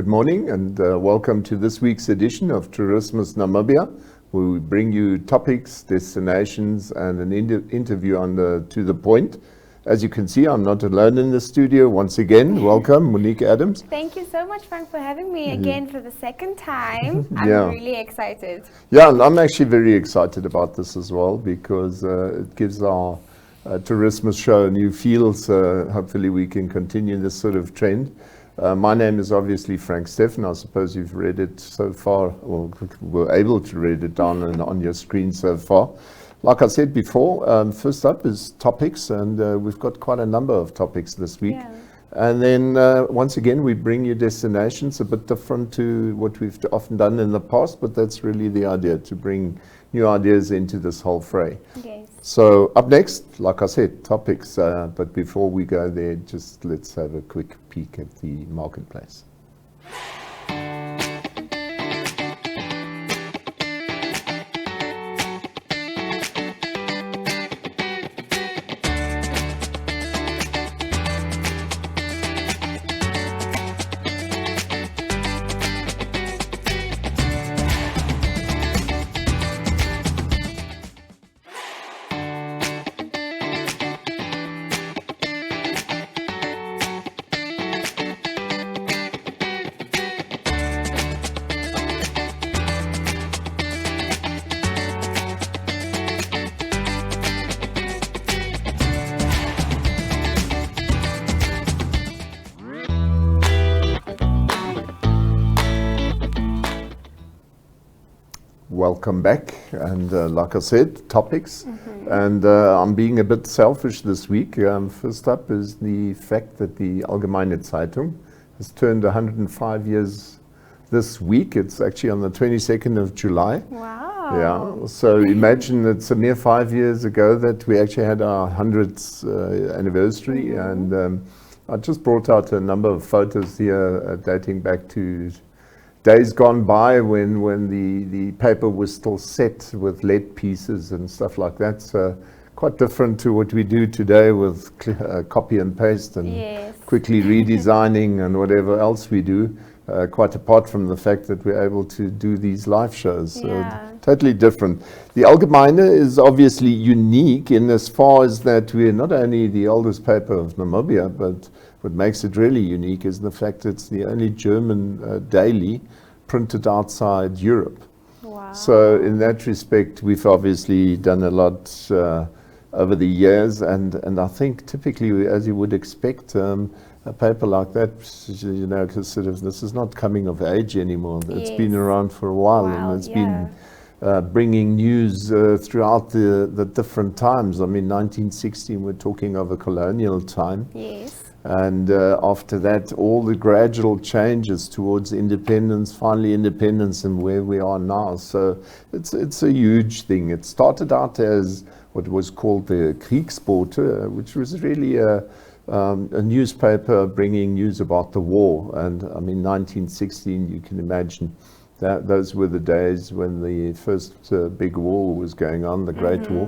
Good morning and welcome to this week's edition of Tourismus Namibia, where we bring you topics, destinations and an interview to the point. As you can see, I'm not alone in the studio. Once again, welcome, Monique Adams. Thank you so much, Frank, for having me again for the second time. I'm really excited. Yeah, and I'm actually very excited about this as well because it gives our Tourismus show a new feel, so hopefully we can continue this sort of trend. My name is obviously Frank Steffen. I suppose you've read it so far, or were able to read it down on your screen so far. Like I said before, first up is topics, and we've got quite a number of topics this week. Yeah. And then once again, we bring you destinations, a bit different to what we've often done in the past, but that's really the idea, to bring new ideas into this whole fray. Yes. So up next, like I said, topics, but before we go there, just let's have a quick peek at the marketplace. Welcome back, and like I said, topics, and I'm being a bit selfish this week. First up is the fact that the Ogone Zeitung has turned 105 years this week. It's actually on the 22nd of July. Wow. Yeah, so imagine it's a mere 5 years ago that we actually had our 100th anniversary, and I just brought out a number of photos here dating back to days gone by when the paper was still set with lead pieces and stuff like that. So quite different to what we do today with copy and paste and quickly redesigning and whatever else we do. Quite apart from the fact that we're able to do these live shows. Totally different. The Allgemeine is obviously unique in as far as that we're not only the oldest paper of Namibia, but what makes it really unique is the fact it's the only German daily printed outside Europe. Wow. So in that respect, we've obviously done a lot over the years, and I think typically, as you would expect, a paper like that, you know, sort of, this is not coming of age anymore. It's been around for a while, and it's been bringing news throughout the different times. I mean, 1916, we're talking of a colonial time. Yes. And after that, all the gradual changes towards independence, finally independence, and where we are now. So it's a huge thing. It started out as what was called the Kriegsbote, which was really a newspaper bringing news about the war. And I mean, 1916, you can imagine that those were the days when the first big war was going on, the Great War.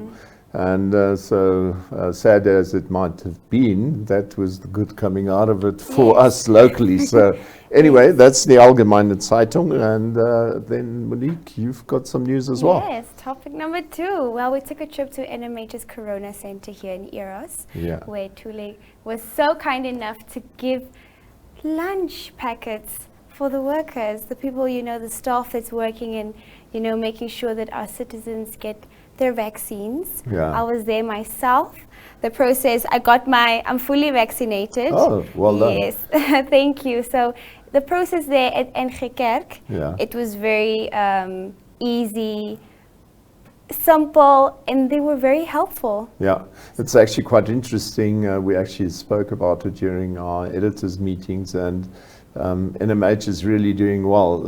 And so sad as it might have been, that was the good coming out of it for us locally. So anyway, that's the Allgemeine Zeitung. And then Monique, you've got some news as well. Yes, topic number 2. Well, we took a trip to NMH's Corona Center here in Eros, where Thule was so kind enough to give lunch packets for the workers, the people, you know, the staff that's working and, you know, making sure that our citizens get their vaccines. I was there myself. The process, I'm fully vaccinated. Oh, well done. Yes, thank you. So the process there at Windhoek, it was very easy, simple, and they were very helpful. Yeah, it's actually quite interesting. We actually spoke about it during our editors' meetings, and NMH is really doing well.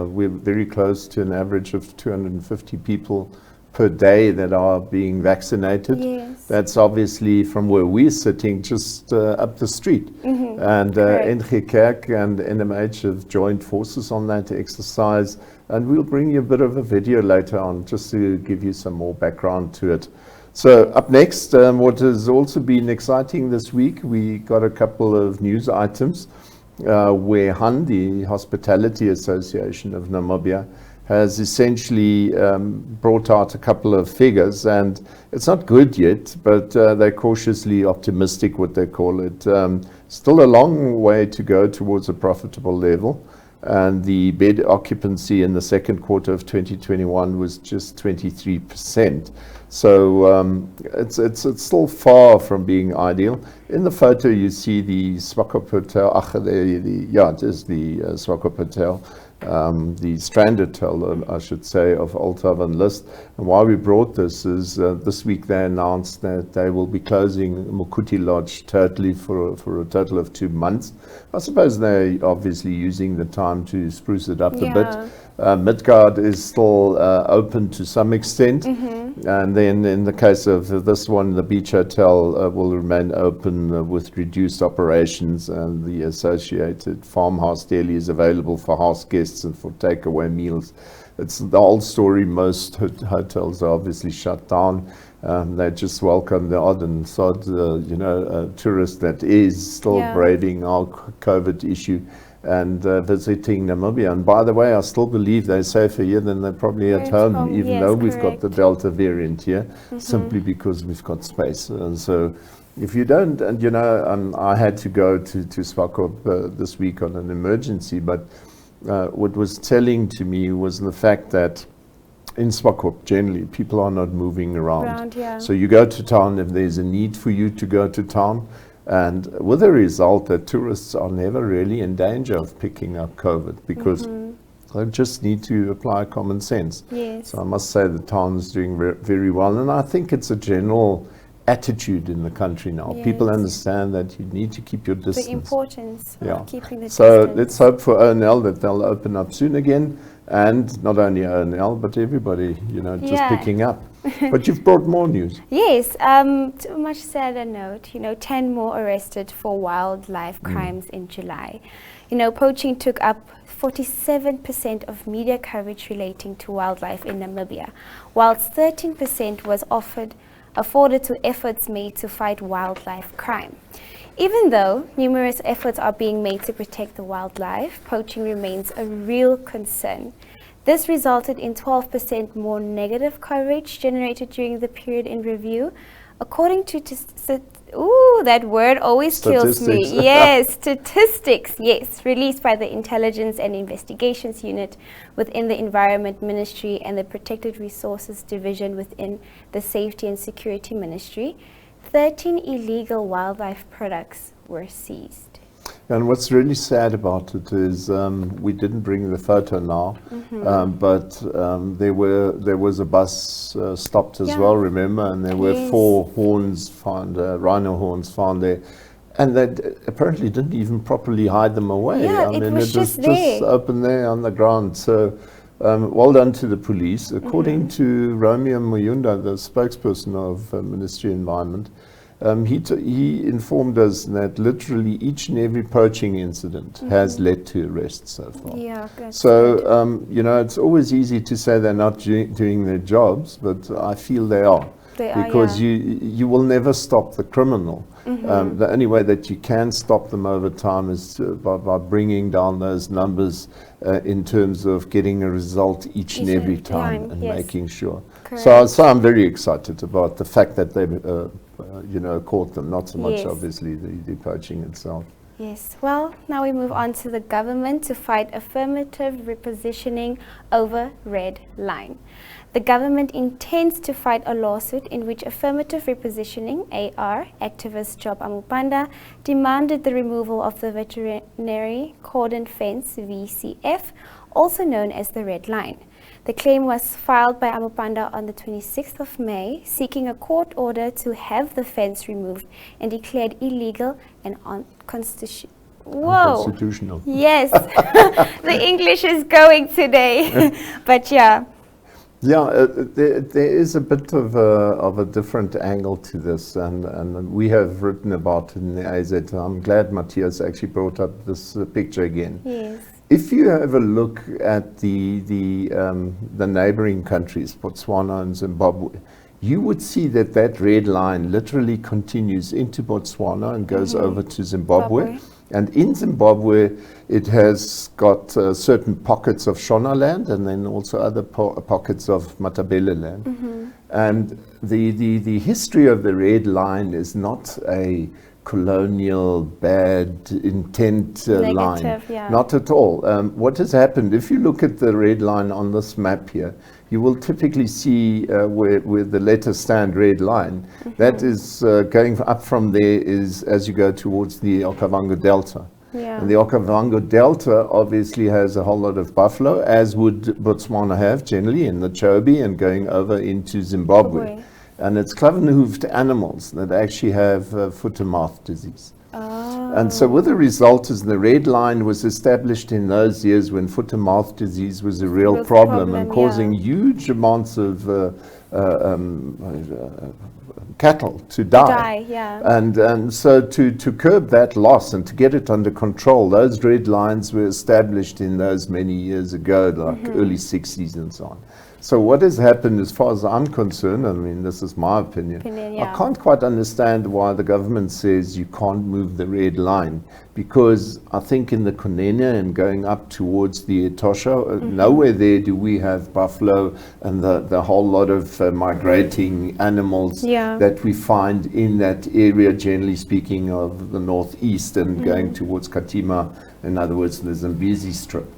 We're very close to an average of 250 people per day that are being vaccinated. That's obviously from where we're sitting, just up the street. And Windhoek and NMH have joined forces on that exercise, and we'll bring you a bit of a video later on just to give you some more background to it. So up next, what has also been exciting this week, we got a couple of news items. where HAN, the Hospitality Association of Namibia, has essentially brought out a couple of figures, and it's not good yet, but they're cautiously optimistic, what they call it. Still a long way to go towards a profitable level, and the bed occupancy in the second quarter of 2021 was just 23%. So it's still far from being ideal. In the photo, you see the Swakop Hotel. It is the Swakop Hotel. The Strand Hotel, I should say, of Althaven List. And why we brought this is this week they announced that they will be closing Mukuti Lodge totally for a total of 2 months. I suppose they're obviously using the time to spruce it up a bit. Midgard is still open to some extent. And then in the case of this one, the Beach Hotel will remain open with reduced operations, and the associated farmhouse deli is available for house guests and for takeaway meals. It's the old story. Most hotels are obviously shut down. They just welcome the odd and sod, tourist that is still braving our COVID issue and visiting Namibia. And by the way, I still believe they're safer here than they're probably at home, even though we've got the Delta variant here, simply because we've got space. And so if you don't, and I had to go to Swakop this week on an emergency, but what was telling to me was the fact that in Swakop, generally, people are not moving around. So you go to town if there's a need for you to go to town, and with the result that tourists are never really in danger of picking up COVID, because they just need to apply common sense. So I must say the town is doing very well, and I think it's a general attitude in the country now. People understand that you need to keep your distance. The importance of keeping the distance. So let's hope for ONL that they'll open up soon again, and not only ONL, but everybody, just picking up. But you've brought more news. Yes, to a much sadder note, 10 more arrested for wildlife crimes in July. Poaching took up 47% of media coverage relating to wildlife in Namibia, whilst 13% was afforded to efforts made to fight wildlife crime. Even though numerous efforts are being made to protect the wildlife, poaching remains a real concern. This resulted in 12% more negative coverage generated during the period in review. According to that word always kills me. Yes, statistics, released by the Intelligence and Investigations Unit within the Environment Ministry and the Protected Resources Division within the Safety and Security Ministry. 13 illegal wildlife products were seized. And what's really sad about it is we didn't bring the photo now, but there was a bus stopped as well, remember, and there were 4 horns found, rhino horns found there, and they apparently didn't even properly hide them away. It was just open there on the ground. So well done to the police. According to Romeo Muyunda, the spokesperson of Ministry of Environment, he informed us that literally each and every poaching incident has led to arrests so far. So, it's always easy to say they're not doing their jobs, but I feel they are. Because you will never stop the criminal. The only way that you can stop them over time is by bringing down those numbers in terms of getting a result each and every time and making sure. So I'm very excited about the fact that they caught them, not so much obviously the poaching itself. Yes, well, now we move on to the government to fight affirmative repositioning over red line. The government intends to fight a lawsuit in which affirmative repositioning, AR, activist Job Amupanda, demanded the removal of the veterinary cordon fence, VCF, also known as the red line. The claim was filed by Amupanda on the 26th of May, seeking a court order to have the fence removed and declared illegal and unconstitutional. Unconstitutional. Yes, the English is going today, but there is a bit of a different angle to this, and we have written about it in the AZ. I'm glad Matthias actually brought up this picture again. Yes. If you have a look at the neighboring countries, Botswana and Zimbabwe, you would see that red line literally continues into Botswana and goes over to Zimbabwe. And in Zimbabwe, it has got certain pockets of Shona land and then also other pockets of Matabele land. And the history of the Red Line is not a colonial bad intent line. Yeah. Not at all. What has happened, if you look at the Red Line on this map here, you will typically see where the letters stand, Red Line. That is going up from there is as you go towards the Okavango Delta. Yeah. And the Okavango Delta obviously has a whole lot of buffalo, as would Botswana have generally in the Chobe and going over into Zimbabwe. And it's cloven-hoofed animals that actually have foot-and-mouth disease. And so what the result is the Red Line was established in those years when foot-and-mouth disease was a real problem and causing huge amounts of cattle to die. And so to curb that loss and to get it under control, those red lines were established in those many years ago, like early 60s and so on. So what has happened, as far as I'm concerned, I mean, this is my opinion, I can't quite understand why the government says you can't move the red line, because I think in the Kunene and going up towards the Etosha, nowhere there do we have buffalo and the whole lot of migrating animals that we find in that area, generally speaking, of the northeast and going towards Katima, in other words, the Zambezi Strip.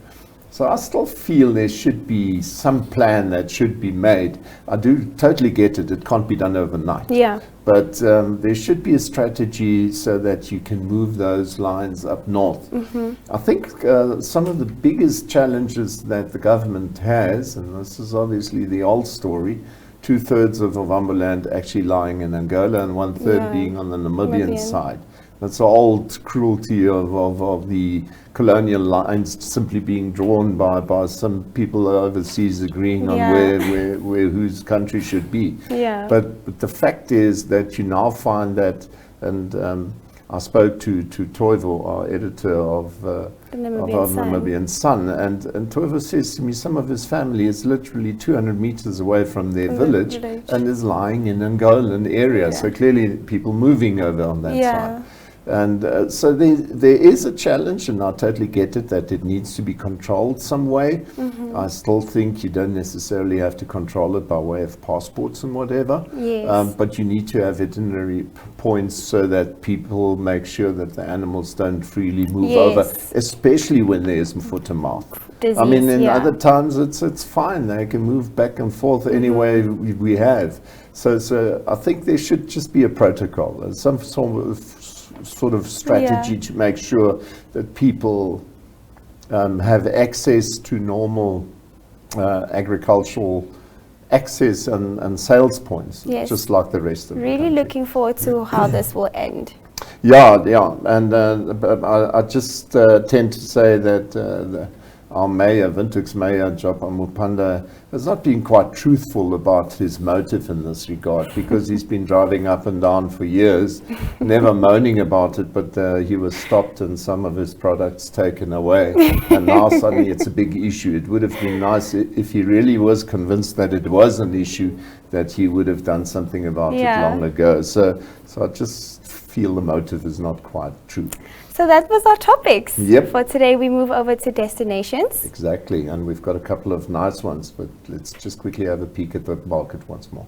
So I still feel there should be some plan that should be made. I do totally get it. It can't be done overnight. But there should be a strategy so that you can move those lines up north. I think some of the biggest challenges that the government has, and this is obviously the old story, 2/3 of Ovambo land actually lying in Angola and 1/3 being on the Namibian side. That's the old cruelty of the colonial lines simply being drawn by some people overseas agreeing on where whose country should be. But the fact is that you now find that, and I spoke to Toivo, our editor of Namibian Sun, and Toivo says to me some of his family is literally 200 meters away from their village and is lying in Angolan area. So clearly people moving over on that side. And so there is a challenge, and I totally get it, that it needs to be controlled some way. I still think you don't necessarily have to control it by way of passports and whatever, but you need to have veterinary points so that people make sure that the animals don't freely move over, especially when there's foot and mouth. I mean, in other times it's fine. They can move back and forth any way we have. So I think there should just be a protocol, some sort of strategy to make sure that people have access to normal agricultural access and sales points, just like the rest of the country. Really looking forward to how this will end. And I just tend to say that our mayor, Windhoek's mayor, Japa Mupanda, has not been quite truthful about his motive in this regard, because he's been driving up and down for years, never moaning about it, but he was stopped and some of his products taken away. And now suddenly it's a big issue. It would have been nice if he really was convinced that it was an issue, that he would have done something about it long ago. So I just feel the motive is not quite true. So that was our topics. For today, we move over to destinations. Exactly, and we've got a couple of nice ones, but let's just quickly have a peek at the market once more.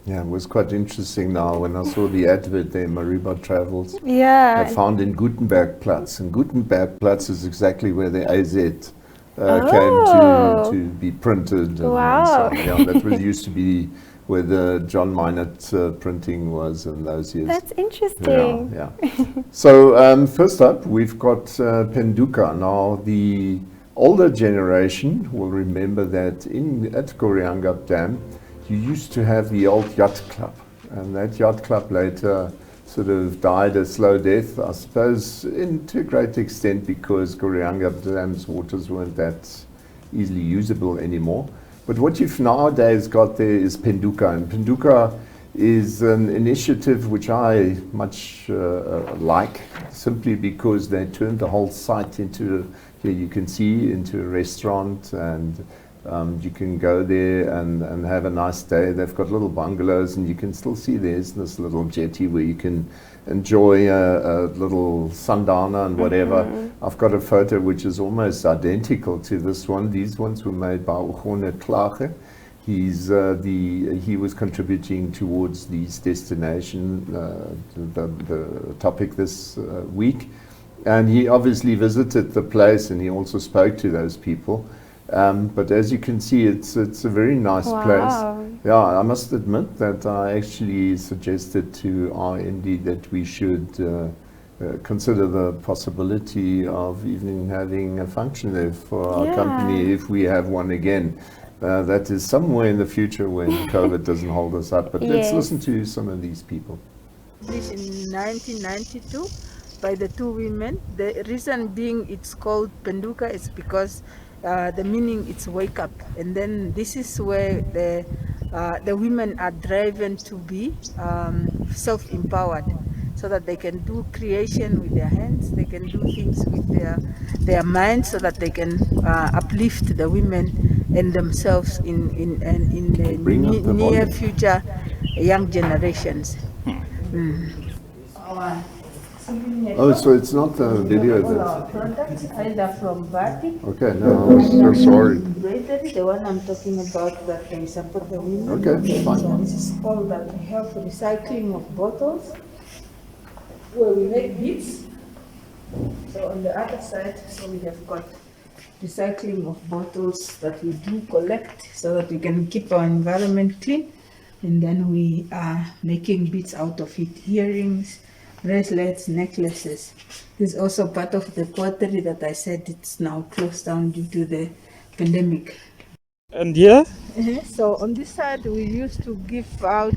Yeah, it was quite interesting now when I saw the advert there, Mariba Travels. I found in Gutenbergplatz, and Gutenbergplatz is exactly where the AZ came to be printed. And so, that was used to be where the John Minot printing was in those years. That's interesting. Yeah. So first up, we've got Penduka. Now, the older generation will remember that at Gorianga Dam, you used to have the old yacht club. And that yacht club later sort of died a slow death, I suppose, to a great extent because Gorianga Dam's waters weren't that easily usable anymore. But what you've nowadays got there is Penduka. And Penduka is an initiative which I much like, simply because they turned the whole site into, here you can see, into a restaurant, and you can go there and have a nice day. They've got little bungalows, and you can still see there's this little jetty where you can enjoy a little sundowner and whatever. I've got a photo which is almost identical to this one. These ones were made by Ogone Tlhage. He was contributing towards these destination, the topic this week. And he obviously visited the place, and he also spoke to those people. But as you can see, it's a very nice place. Yeah, I must admit that I actually suggested to our MD that we should consider the possibility of even having a function there for our company if we have one again. That is somewhere in the future when COVID doesn't hold us up. But let's listen to some of these people. This in 1992 by the two women. The reason being it's called Penduka is because the meaning is wake up, and then this is where the women are driven to be self-empowered, so that they can do creation with their hands, they can do things with their minds, so that they can uplift the women and themselves in the near future young generations. Oh, so it's not a video that products either from Batik. Okay, no, I'm so sorry. The one I'm talking about that can support the women. Okay, fine. So this is all that we have for recycling of bottles, where we make beads. So on the other side, so we have got recycling of bottles that we do collect so that we can keep our environment clean. And then we are making beads out of it, earrings, bracelets, necklaces. This is also part of the pottery that I said it's now closed down due to the pandemic. And here? So on this side, we used to give out,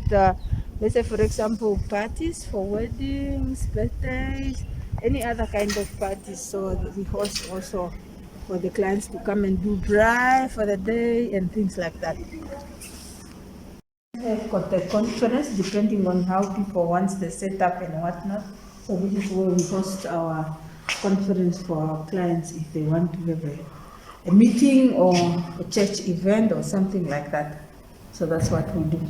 let's say for example, parties for weddings, birthdays, any other kind of parties. So we host also for the clients to come and do braai for the day and things like that. We've got a conference depending on how people want the setup and whatnot. So this is where we host our conference for our clients if they want to have a meeting or a church event or something like that. So that's what we do.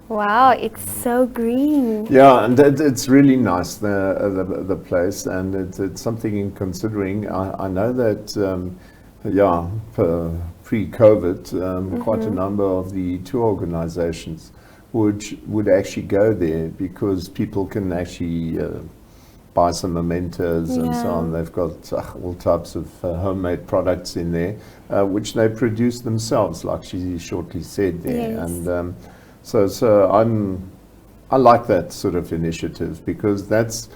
Wow, it's so green. Yeah, and it's really nice, the place, and it's something in considering. I know that, pre-COVID, quite a number of the tour organizations would actually go there because people can actually buy some mementos and so on. They've got all types of homemade products in there, which they produce themselves, like she shortly said there. Yes. And so I like that sort of initiative because that's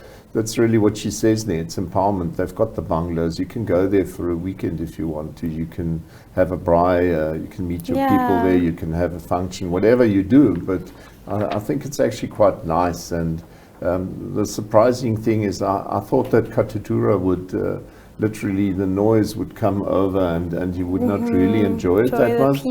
really what she says there. It's empowerment. They've got the bungalows. You can go there for a weekend if you want to. You can have a braai. You can meet your people there. You can have a function, whatever you do. But I think it's actually quite nice. And the surprising thing is I thought that Katutura would literally the noise would come over and you would not really enjoy it that much.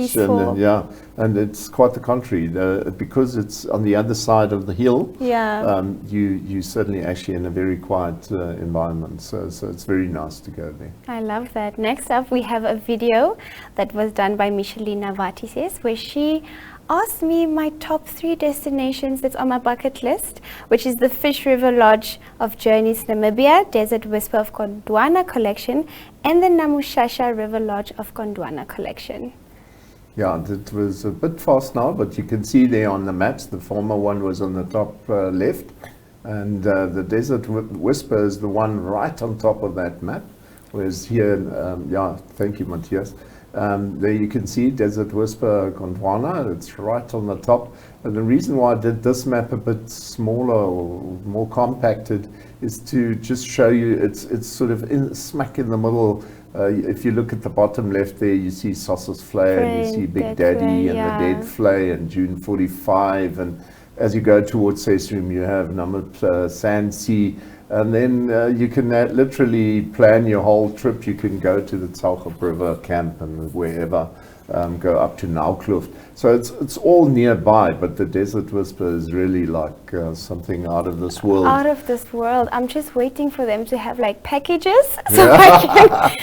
And it's quite the contrary. Because it's on the other side of the hill, you certainly actually in a very quiet environment. So it's very nice to go there. I love that. Next up, we have a video that was done by Michelina Vatises, where she asked me my top 3 destinations that's on my bucket list, which is the Fish River Lodge of Journeys Namibia, Desert Whisper of Gondwana Collection, and the Namushasha River Lodge of Gondwana Collection. Yeah, it was a bit fast now, but you can see there on the maps, the former one was on the top left, and the Desert Whisper is the one right on top of that map, whereas here, thank you, Matthias. There you can see Desert Whisper Gondwana. It's right on the top. And the reason why I did this map a bit smaller or more compacted is to just show you it's sort of smack in the middle. If you look at the bottom left there, you see Sossus Flay, and you see Big Daddy and the Dead Flay and June 45. And as you go towards Sesrum, you have Namib Sandsea. And then you can literally plan your whole trip. You can go to the Tsalgop River camp and wherever, go up to Naukluft. So it's all nearby, but the Desert Whisper is really like something out of this world. Out of this world. I'm just waiting for them to have like packages so I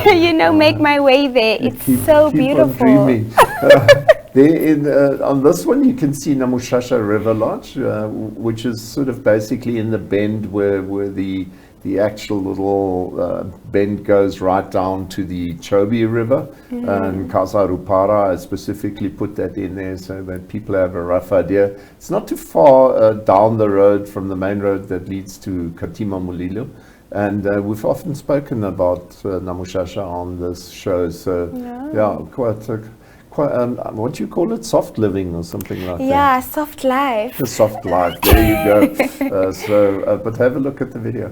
can, you know, make my way there. It's so beautiful. On dreaming. On this one, you can see Namushasha River Lodge, which is sort of basically in the bend where the actual little bend goes right down to the Chobe River. And Casa Rupara, I specifically put that in there so that people have a rough idea. It's not too far down the road from the main road that leads to Katima Mulilo. And we've often spoken about Namushasha on this show. So, yeah, quite what do you call it? Soft living or something like that? Yeah, soft life. A soft life. There you go. But have a look at the video.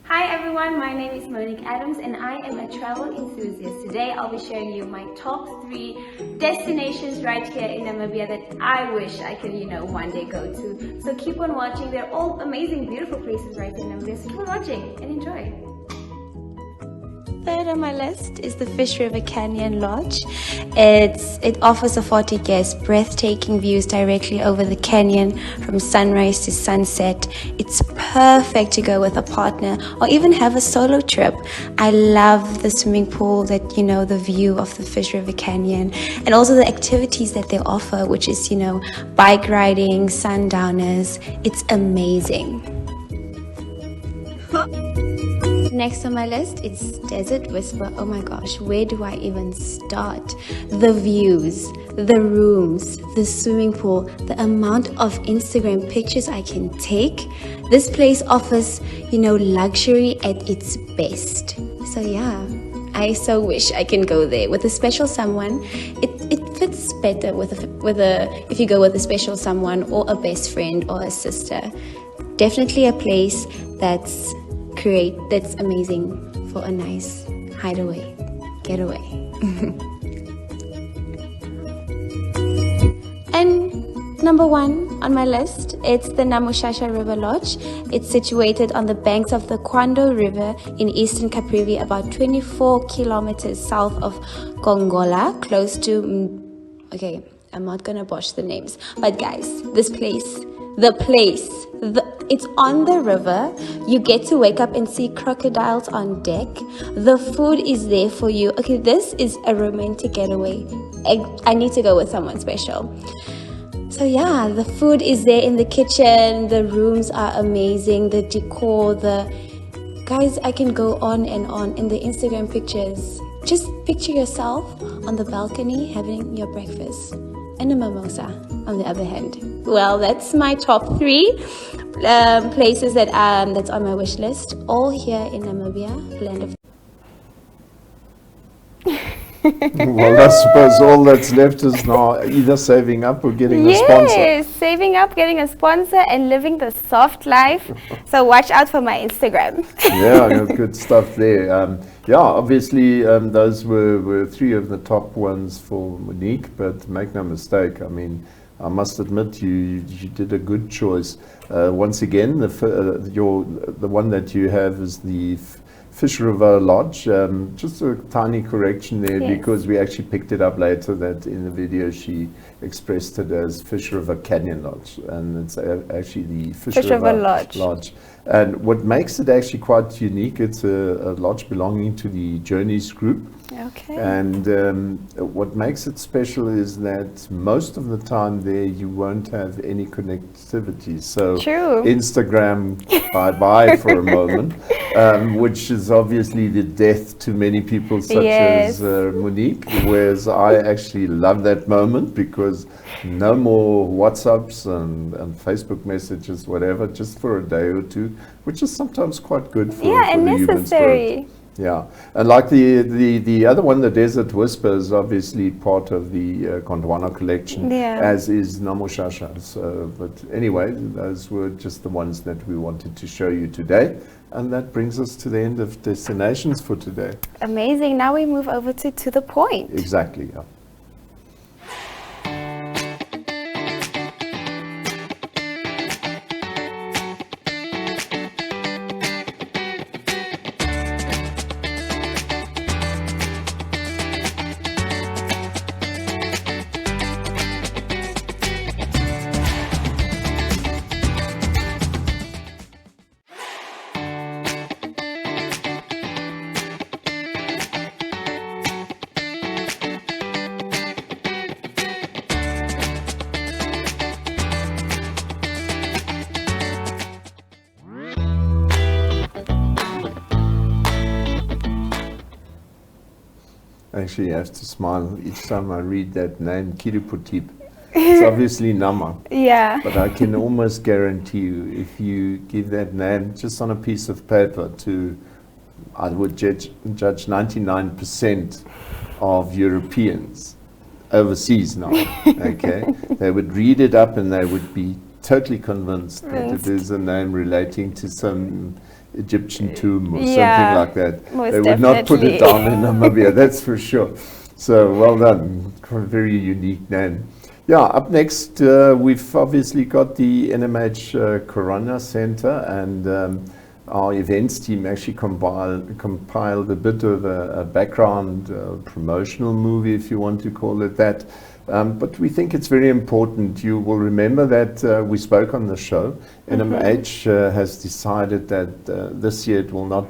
Hi everyone, my name is Monique Adams and I am a travel enthusiast. Today I'll be showing you my top 3 destinations right here in Namibia that I wish I could, you know, one day go to. So keep on watching. They're all amazing, beautiful places right here in Namibia. So keep on watching and enjoy. Third on my list is the Fish River Canyon Lodge. It offers a 40 guests breathtaking views directly over the canyon from sunrise to sunset. It's perfect to go with a partner or even have a solo trip. I love the swimming pool, that, you know, the view of the Fish River Canyon, and also the activities that they offer, which is, you know, bike riding, sundowners. It's amazing. Next on my list, it's Desert Whisper. Oh my gosh, where do I even start? The views, the rooms, the swimming pool, the amount of Instagram pictures I can take. This place offers, you know, luxury at its best. So yeah, I so wish I can go there with a special someone. It fits better if you go with a special someone or a best friend or a sister. Definitely a place that's amazing for a nice getaway. And number 1 on my list, it's the Namushasha River Lodge. It's situated on the banks of the Kwando River in eastern Caprivi, about 24 kilometers south of Gongola, close to, okay, I'm not gonna botch the names, but guys, this place, it's on the river. You get to wake up and see crocodiles on deck. The food is there for you. Okay, this is a romantic getaway. I need to go with someone special. So yeah, the food is there in the kitchen. The rooms are amazing. The decor, guys, I can go on and on in the Instagram pictures. Just picture yourself on the balcony having your breakfast and a mimosa on the other hand. Well, that's my top 3 places that's on my wish list, all here in Namibia, land of. Well, I suppose all that's left is now either saving up or getting a sponsor. Yes, saving up, getting a sponsor, and living the soft life. So watch out for my Instagram. Yeah, good stuff there. Yeah, obviously those were 3 of the top ones for Monique, but make no mistake, I mean, I must admit you did a good choice. Once again, the one that you have is the Fish River Lodge. Just a tiny correction there, yes, because we actually picked it up later that in the video she expressed it as Fish River Canyon Lodge, and it's actually the Fish River Lodge. And what makes it actually quite unique, it's a lodge belonging to the Journeys group. Okay. And what makes it special is that most of the time there you won't have any connectivity. So true. Instagram, bye-bye for a moment, which is obviously the death to many people such yes, as Monique, whereas I actually love that moment because no more WhatsApps and Facebook messages, whatever, just for a day or two, which is sometimes quite good for, yeah, for and the human necessary. spirit. Yeah, and like the other one, the Desert Whisper, is obviously part of the Gondwana collection, as is Namushasha. So, but anyway, those were just the ones that we wanted to show you today. And that brings us to the end of destinations for today. Amazing. Now we move over to the point. Exactly, yeah. Actually, I have to smile each time I read that name, Kiriputip. It's obviously Nama. Yeah. But I can almost guarantee you, if you give that name just on a piece of paper to, I would judge 99% of Europeans overseas now, okay? They would read it up and they would be totally convinced that it is a name relating to some Egyptian tomb or something like that. They would not put it down in Namibia, that's for sure. So well done, very unique name. Yeah, up next we've obviously got the NMH Corona Center, and our events team actually compiled a bit of a background promotional movie, if you want to call it that. But we think it's very important. You will remember that we spoke on the show. NMH has decided that this year it will not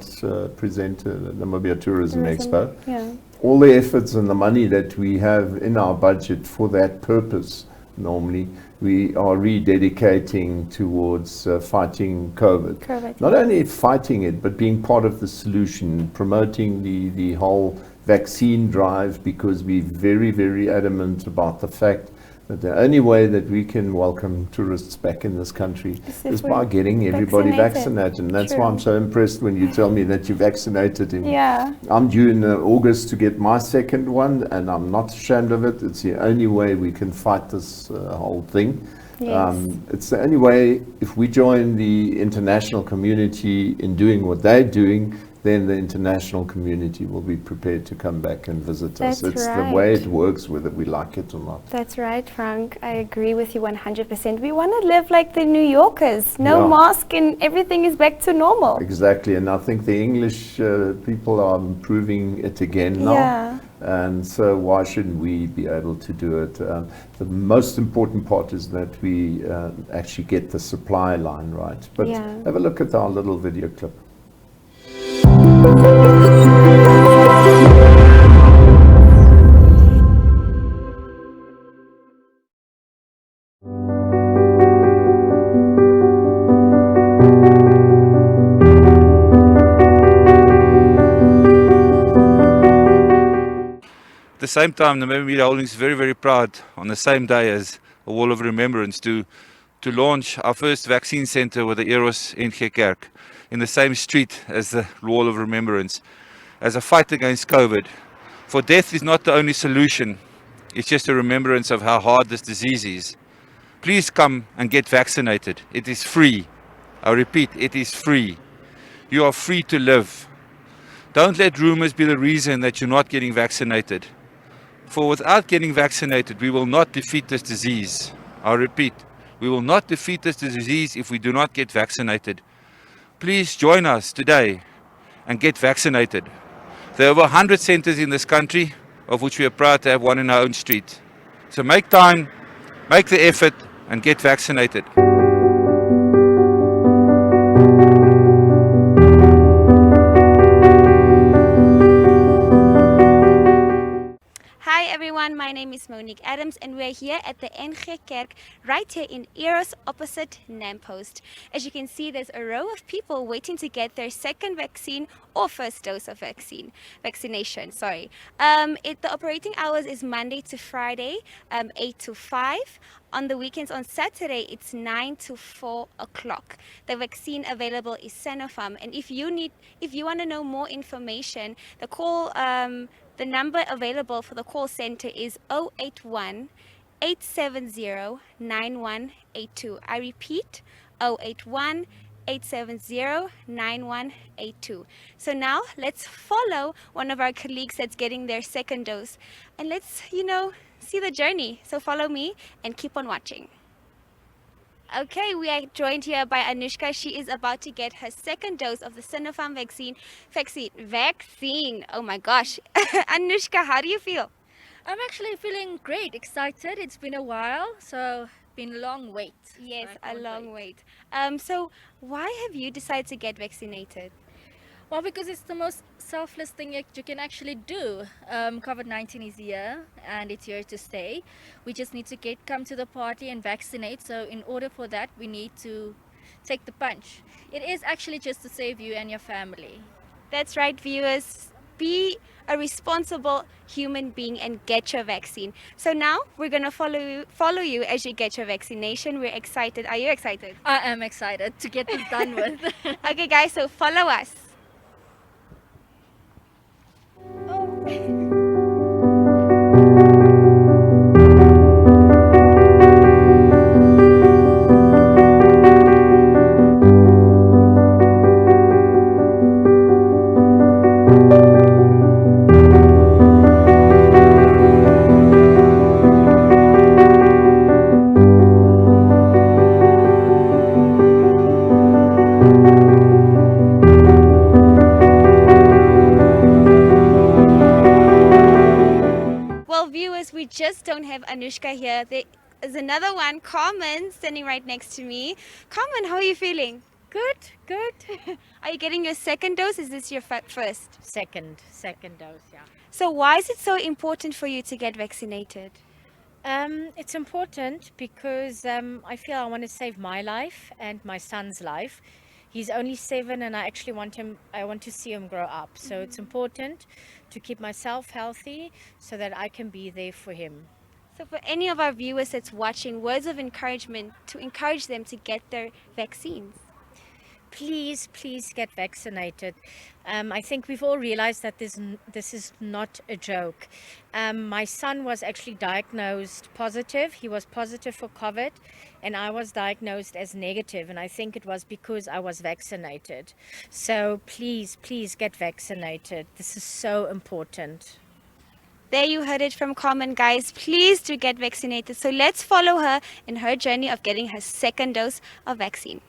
present the Namibia Tourism Expo. Yeah. All the efforts and the money that we have in our budget for that purpose, normally, we are rededicating towards fighting COVID. Not only fighting it, but being part of the solution, promoting the whole vaccine drive, because we're very, very adamant about the fact that the only way that we can welcome tourists back in this country is by getting everybody vaccinated. And that's why I'm so impressed when you tell me that you vaccinated him. Yeah. I'm due in August to get my second one, and I'm not ashamed of it. It's the only way we can fight this whole thing. Yes. It's the only way, if we join the international community in doing what they're doing, then the international community will be prepared to come back and visit us. It's the way it works, whether we like it or not. That's right, Frank. I agree with you 100%. We want to live like the New Yorkers. No mask and everything is back to normal. Exactly, and I think the English people are improving it again now. Yeah. And so why shouldn't we be able to do it? The most important part is that we actually get the supply line right. But have a look at our little video clip. At the same time, the Namibia Media Holdings is very, very proud on the same day as a Wall of Remembrance to launch our first vaccine center with the Eros in Kerk in the same street as the Wall of Remembrance as a fight against COVID. For death is not the only solution, it's just a remembrance of how hard this disease is. Please come and get vaccinated. It is free. I repeat, it is free. You are free to live. Don't let rumors be the reason that you're not getting vaccinated. For without getting vaccinated, we will not defeat this disease. I repeat, we will not defeat this disease if we do not get vaccinated. Please join us today and get vaccinated. There are over 100 centers in this country, of which we are proud to have one in our own street. So make time, make the effort, and get vaccinated. Hi everyone, my name is Monique Adams and we're here at the NG Kerk right here in Eros opposite Nampost. As you can see, there's a row of people waiting to get their second vaccine or first dose of vaccination. The operating hours is Monday to Friday, 8 to 5. on the weekends, on Saturday, it's 9 to 4 o'clock. The vaccine available is Sinopharm. And if you want to know more information, the number available for the call center is 081 870 9182. I repeat, 081 870 9182. So now let's follow one of our colleagues that's getting their second dose, and let's, see the journey. So follow me and keep on watching. Okay, we are joined here by Anushka. She is about to get her second dose of the Sinopharm vaccine. Oh my gosh. Anushka, how do you feel? I'm actually feeling great, excited. It's been a while, so been a long wait. Yes, a long wait. So why have you decided to get vaccinated? Well, because it's the most selfless thing you can actually do. COVID-19 is here and it's here to stay. We just need to come to the party and vaccinate. So in order for that, we need to take the punch. It is actually just to save you and your family. That's right, viewers. Be a responsible human being and get your vaccine. So now we're going to follow you as you get your vaccination. We're excited. Are you excited? I am excited to get this done with. Okay, guys, so follow us. We just don't have Anushka here. There is another one, Carmen, standing right next to me. Carmen, how are you feeling? Good. Are you getting your second dose? Is this your first? Second dose, yeah. So why is it so important for you to get vaccinated? It's important because I feel I want to save my life and my son's life. He's only 7 and I want to see him grow up. So it's important to keep myself healthy so that I can be there for him. So for any of our viewers that's watching, words of encouragement to encourage them to get their vaccines. Please get vaccinated. I think we've all realized that this is not a joke. My son was actually diagnosed positive. He was positive for COVID and I was diagnosed as negative, and I think it was because I was vaccinated. So please get vaccinated. This is so important. There you heard it from Carmen, guys. Please do get vaccinated. So let's follow her in her journey of getting her second dose of vaccine.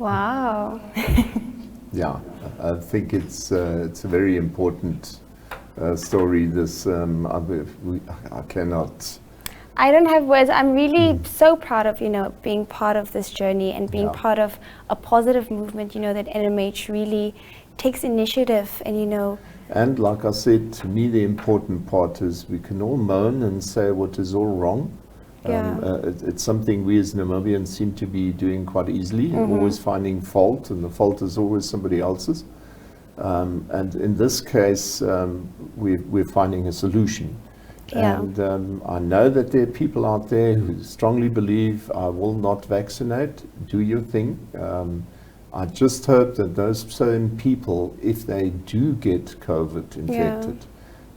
Wow. Yeah, I think it's a very important story. This I cannot. I don't have words. I'm really so proud of being part of this journey and being part of a positive movement. That NMH really takes initiative and And like I said, to me the important part is we can all moan and say what is all wrong. It's something we as Namibians seem to be doing quite easily, always finding fault, and the fault is always somebody else's. And in this case, we're finding a solution. Yeah. And I know that there are people out there who strongly believe, I will not vaccinate, do your thing. I just hope that those certain people, if they do get COVID infected,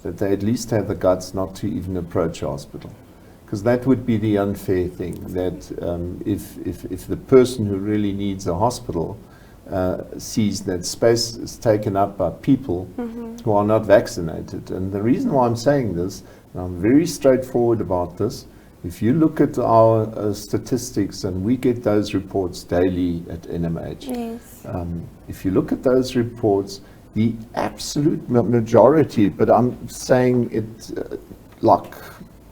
that they at least have the guts not to even approach a hospital. Because that would be the unfair thing, that if the person who really needs a hospital sees that space is taken up by people who are not vaccinated. And the reason why I'm saying this, and I'm very straightforward about this, if you look at our statistics, and we get those reports daily at NMH, if you look at those reports, the absolute majority, but I'm saying it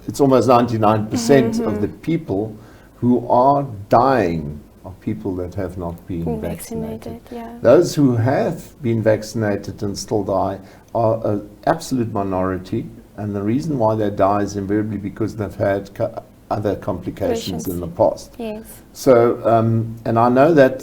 it's almost 99% of the people who are dying of people that have not been vaccinated. Yeah. Those who have been vaccinated and still die are an absolute minority, and the reason why they die is invariably because they've had other complications in the past. Yes. So, and I know that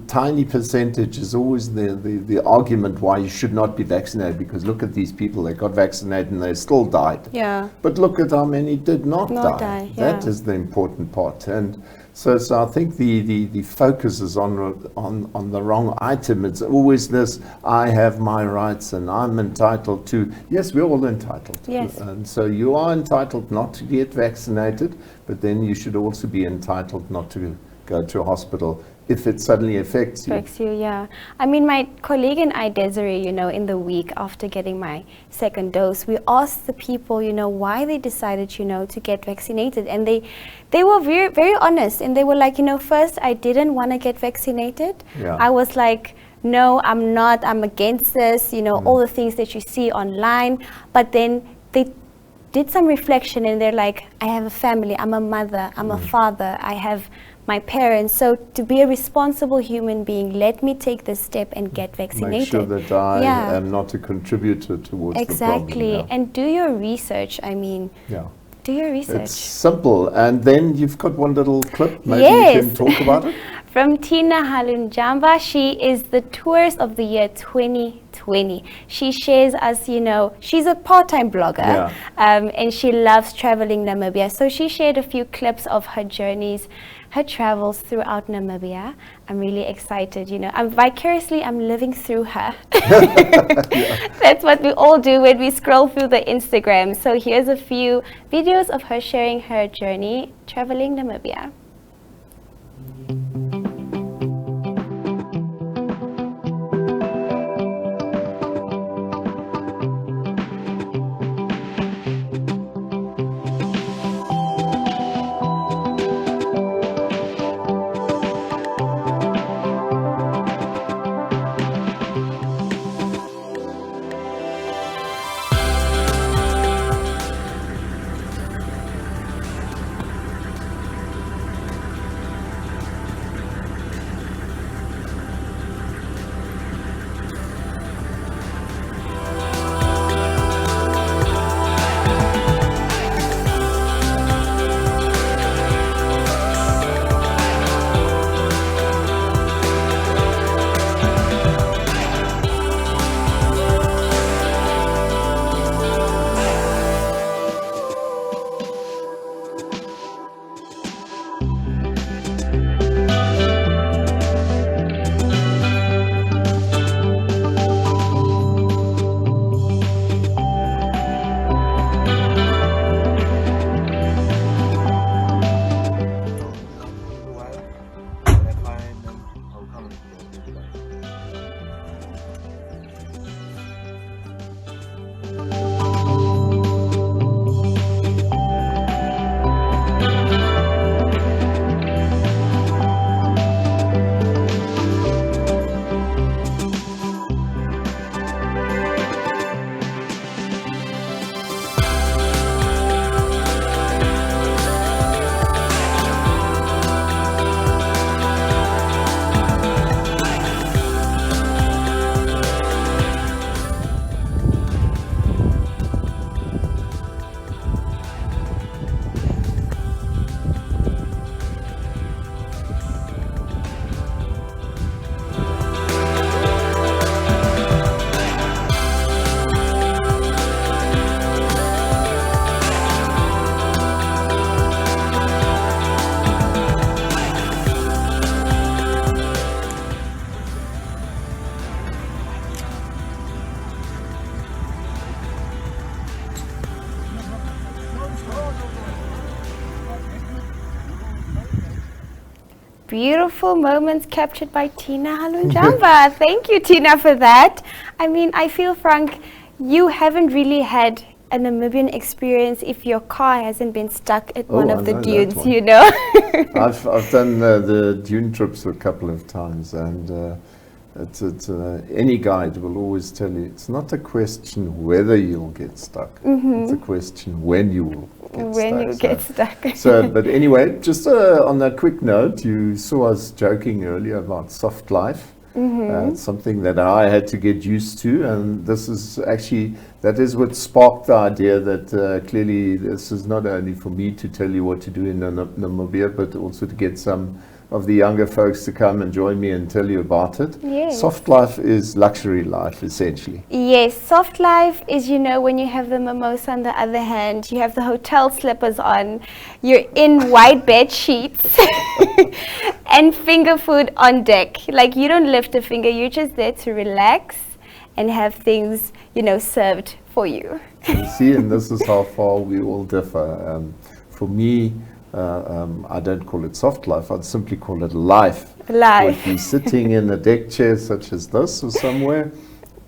tiny percentage is always the argument why you should not be vaccinated, because look at these people, they got vaccinated and they still died. Yeah. But look at how many did not die. Yeah. That is the important part. And so I think the focus is on the wrong item. It's always this, I have my rights and I'm entitled to. Yes, we're all entitled. Yes. And so you are entitled not to get vaccinated, but then you should also be entitled not to go to a hospital if it suddenly affects you. Yeah. I mean, my colleague and I, Desiree, in the week after getting my second dose, we asked the people, why they decided, to get vaccinated. And they were very, very honest. And they were like, first, I didn't want to get vaccinated. Yeah. I was like, no, I'm not. I'm against this, all the things that you see online. But then they did some reflection and they're like, I have a family. I'm a mother. I'm a father. I have my parents. So to be a responsible human being, let me take this step and get vaccinated. Make sure that I am not a contributor towards the problem. Exactly. And do your research. I mean, do your research. It's simple. And then you've got one little clip. Maybe Yes. you can talk about it. From Tina Halunjamba. She is the Tourist of the Year 2020. She shares us, she's a part-time blogger, and she loves traveling Namibia. So she shared a few clips of her journeys, her travels throughout Namibia. I'm really excited, I'm living through her. That's what we all do when we scroll through the Instagram. So here's a few videos of her sharing her journey traveling Namibia. Beautiful moments captured by Tina Halunjamba. Thank you, Tina, for that. I mean, I feel, Frank, you haven't really had a Namibian experience if your car hasn't been stuck at one of the dunes, I've done the dune trips a couple of times, and any guide will always tell you it's not a question whether you'll get stuck. It's a question when you will get stuck. But anyway, just on a quick note, you saw us joking earlier about soft life. It's something that I had to get used to, and this is actually, that is what sparked the idea that clearly this is not only for me to tell you what to do in Namibia, but also to get some of the younger folks to come and join me and tell you about it. Yes. Soft life is luxury life, essentially. Yes, soft life is, you know, when you have the mimosa on the other hand, you have the hotel slippers on, you're in white bed sheets, and finger food on deck. Like, you don't lift a finger, you're just there to relax and have things, you know, served for you. You see, and this is how far we all differ. For me, I don't call it soft life, I'd simply call it life. Would be sitting in a deck chair such as this or somewhere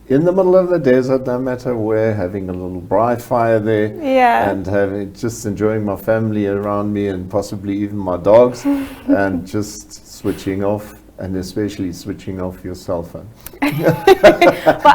in the middle of the desert, no matter where, having a little bright fire there, and just enjoying my family around me and possibly even my dogs, and just switching off, and especially switching off your cell phone. For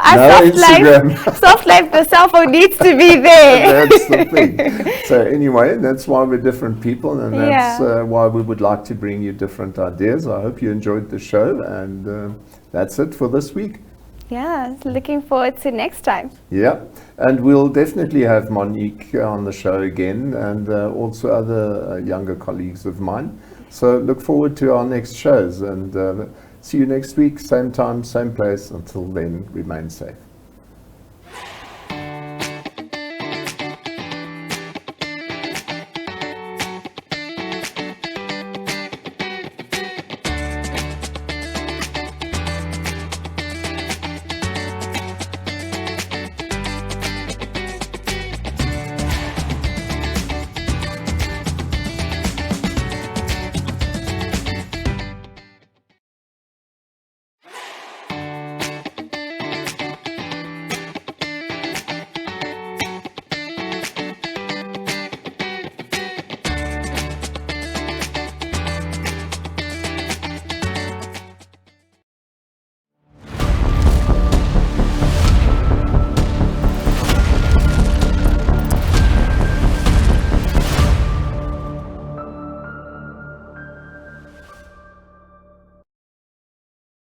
us, soft life, the cell phone needs to be there. That's the thing. So anyway, that's why we're different people, and that's why we would like to bring you different ideas. I hope you enjoyed the show, and that's it for this week. Yeah, looking forward to next time. Yeah, and we'll definitely have Monique on the show again, and also other younger colleagues of mine. So look forward to our next shows, and see you next week, same time, same place. Until then, remain safe.